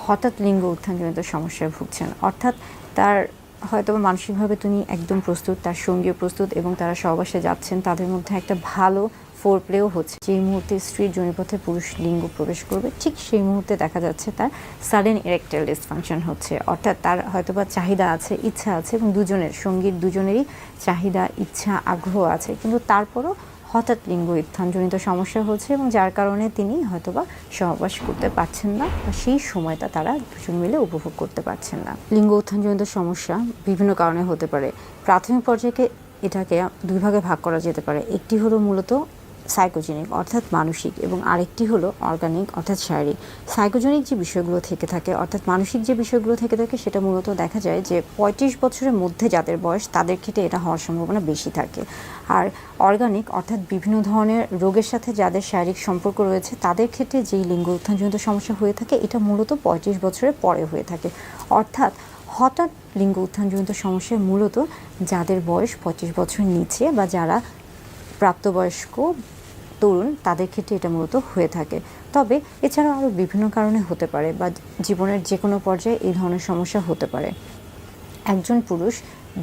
হঠাৎ লিঙ্গ উত্থানজনিত সমস্যায় ভুগছেন, অর্থাৎ তার হয়তো মানসিকভাবে তিনি একদম প্রস্তুত, তার সঙ্গীও প্রস্তুত এবং তারা সহবাসে যাচ্ছেন, তাদের মধ্যে একটা ভালো ফোর প্লেও হচ্ছে, যেই মুহূর্তে স্ত্রীর যোনিপথে পুরুষ লিঙ্গ প্রবেশ করবে ঠিক সেই মুহূর্তে দেখা যাচ্ছে তার সাডেন ইরেকটাইল ডিসফাংশন হচ্ছে, অর্থাৎ তার হয়তোবা চাহিদা আছে, ইচ্ছা আছে এবং সঙ্গীর দুজনেরই চাহিদা, ইচ্ছা, আগ্রহ আছে, কিন্তু তারপরও হঠাৎ লিঙ্গ উত্থানজনিত সমস্যা হচ্ছে এবং যার কারণে তিনি হয়তোবা সহবাস করতে পারছেন না বা সেই সময়টা তারা দুজন মিলে উপভোগ করতে পারছেন না। লিঙ্গ উত্থানজনিত সমস্যা বিভিন্ন কারণে হতে পারে। প্রাথমিক পর্যায়ে এটাকে দুই ভাগে ভাগ করা যেতে পারে। একটি হলো মূলত সাইকোজেনিক অর্থাৎ মানসিক এবং আরেকটি হলো অর্গানিক অর্থাৎ শারীরিক। সাইকোজেনিক যে বিষয়গুলো থেকে থাকে অর্থাৎ মানসিক যে বিষয়গুলো থেকে থাকে সেটা মূলত দেখা যায় যে 35 বছরের মধ্যে যাদের বয়স তাদের ক্ষেত্রে এটা হওয়ার সম্ভাবনা বেশি থাকে। আর অর্গানিক অর্থাৎ বিভিন্ন ধরনের রোগের সাথে যাদের শারীরিক সম্পর্ক রয়েছে তাদের ক্ষেত্রে যেই লিঙ্গ উত্থানজনিত সমস্যা হয়ে থাকে এটা মূলত 35 বছরের পরে হয়ে থাকে। অর্থাৎ হঠাৎ লিঙ্গ উত্থানজনিত সমস্যা মূলত যাদের বয়স 25 বছর নিচে বা যারা প্রাপ্তবয়স্ক তরুণ তাদের ক্ষেত্রে এটা মূলত হয়ে থাকে। তবে এছাড়াও আরও বিভিন্ন কারণে হতে পারে বা জীবনের যে কোনো পর্যায়ে এই ধরনের সমস্যা হতে পারে। একজন পুরুষ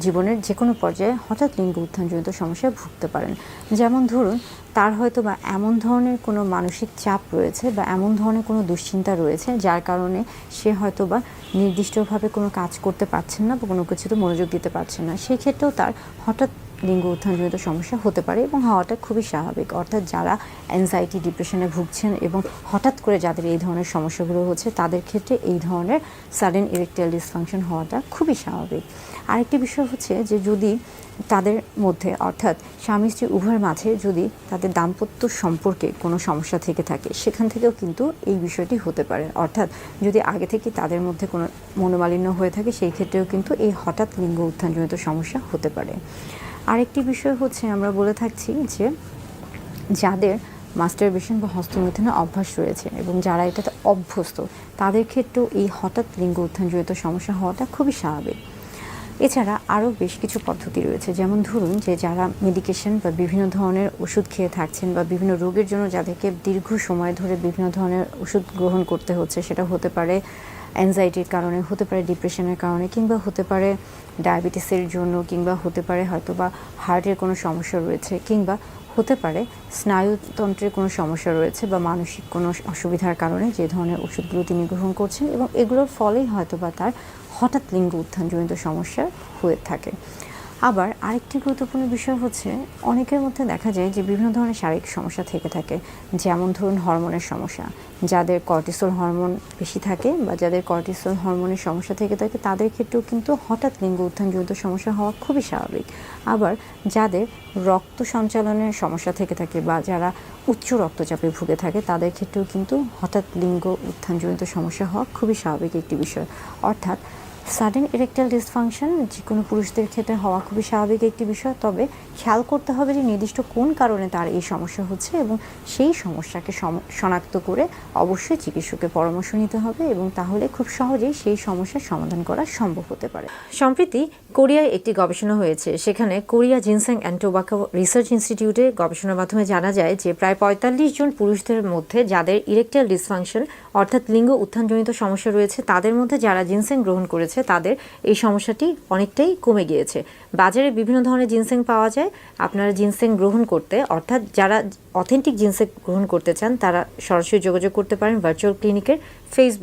জীবনের যে কোনো পর্যায়ে হঠাৎ লিঙ্গ উত্থানজনিত সমস্যায় ভুগতে পারেন। যেমন ধরুন তার হয়তো বা এমন ধরনের কোনো মানসিক চাপ রয়েছে বা এমন ধরনের কোনো দুশ্চিন্তা রয়েছে যার কারণে সে হয়তো বা নির্দিষ্টভাবে কোনো কাজ করতে পারছেন না বা কোনো কিছুতে মনোযোগ দিতে পারছেন না, সেই ক্ষেত্রেও তার হঠাৎ লিঙ্গ উত্থানজনিত সমস্যা হতে পারে এবং হওয়াটা খুবই স্বাভাবিক। অর্থাৎ যারা অ্যাংজাইটি ডিপ্রেশনে ভুগছেন এবং হঠাৎ করে যাদের এই ধরনের সমস্যাগুলো হচ্ছে তাদের ক্ষেত্রে এই ধরনের সাডেন ইরেকটাইল ডিসফাংশন হওয়াটা খুবই স্বাভাবিক। আরেকটি বিষয় হচ্ছে যে যদি তাদের মধ্যে অর্থাৎ স্বামী স্ত্রী উভয়ের মাঝে যদি তাদের দাম্পত্য সম্পর্কে কোনো সমস্যা থেকে থাকে সেখান থেকেও কিন্তু এই বিষয়টি হতে পারে। অর্থাৎ যদি আগে থেকে তাদের মধ্যে কোনো মনোমালিন্য হয়ে থাকে সেই ক্ষেত্রেও কিন্তু এই হঠাৎ লিঙ্গ উত্থানজনিত সমস্যা হতে পারে। আরেকটি বিষয় হচ্ছে আমরা বলে থাকছি যে যাদের মাস্টারবেশন বা হস্তমৈথুনের অভ্যাস রয়েছে এবং যারা এটাতে অভ্যস্ত তাদের ক্ষেত্রেও এই হঠাৎ লিঙ্গ উত্থানজনিত সমস্যা হওয়াটা খুবই স্বাভাবিক। এছাড়া আরও বেশ কিছু পদ্ধতি রয়েছে, যেমন ধরুন যে যারা মেডিকেশন বা বিভিন্ন ধরনের ওষুধ খেয়ে থাকছেন বা বিভিন্ন রোগের জন্য যাদেরকে দীর্ঘ সময় ধরে বিভিন্ন ধরনের ওষুধ গ্রহণ করতে হচ্ছে, সেটা হতে পারে অ্যাংজাইটির কারণে, হতে পারে ডিপ্রেশনের কারণে, কিংবা হতে পারে ডায়াবেটিসের জন্য, কিংবা হতে পারে হয়তো বা হার্টের কোনো সমস্যা রয়েছে, কিংবা হতে পারে স্নায়ুতন্ত্রের কোনো সমস্যা রয়েছে বা মানসিক কোনো অসুবিধার কারণে যে ধরনের ওষুধগুলো তিনি গ্রহণ করছেন এবং এগুলোর ফলেই হয়তো বা তার হঠাৎ লিঙ্গ উত্থানজনিত সমস্যা হয়ে থাকে। আবার আরেকটি গুরুত্বপূর্ণ বিষয় হচ্ছে অনেকের মধ্যে দেখা যায় যে বিভিন্ন ধরনের শারীরিক সমস্যা থেকে থাকে, যেমন ধরুন হরমোনের সমস্যা, যাদের কর্টিসল হরমোন বেশি থাকে বা যাদের কর্টিসল হরমোনের সমস্যা থেকে থাকে তাদের ক্ষেত্রেও কিন্তু হঠাৎ লিঙ্গ উত্থানজনিত সমস্যা হওয়া খুবই স্বাভাবিক। আবার যাদের রক্ত সঞ্চালনের সমস্যা থেকে থাকে বা যারা উচ্চ রক্তচাপে ভুগে থাকে তাদের ক্ষেত্রেও কিন্তু হঠাৎ লিঙ্গ উত্থানজনিত সমস্যা হওয়া খুবই স্বাভাবিক একটি বিষয়। অর্থাৎ সাডেন ইরেকটাইল ডিসফাংশন যে কোনো পুরুষদের ক্ষেত্রে হওয়া খুবই স্বাভাবিক একটি বিষয়, তবে খেয়াল করতে হবে যে নির্দিষ্ট কোন কারণে তার এই সমস্যা হচ্ছে এবং সেই সমস্যাকে শনাক্ত করে অবশ্যই চিকিৎসকের পরামর্শ নিতে হবে এবং তাহলে খুব সহজেই সেই সমস্যার সমাধান করা সম্ভব হতে পারে। সম্প্রতি কোরিয়ায় একটি গবেষণা হয়েছে, সেখানে Korea ginseng and tobacco research ইনস্টিটিউটে গবেষণার মাধ্যমে জানা যায় যে প্রায় 45 জন পুরুষদের মধ্যে যাদের ইরেকটাইল ডিসফাংশন অর্থাৎ লিঙ্গ উত্থানজনিত সমস্যা রয়েছে তাদের মধ্যে যারা জিনসেং গ্রহণ করেছে তাদের এই সমস্যাটি অনেকটাই কমে গিয়েছে। বাজারে বিভিন্ন ধরনের জিনসেং পাওয়া যায়, আপনারা জিনসেং গ্রহণ করতে অর্থাৎ যারা অথেন্টিক জিনসেং গ্রহণ করতে চান তারা সরাসরি যোগাযোগ করতে পারেন ভার্চুয়াল ক্লিনিকের ফেসবুক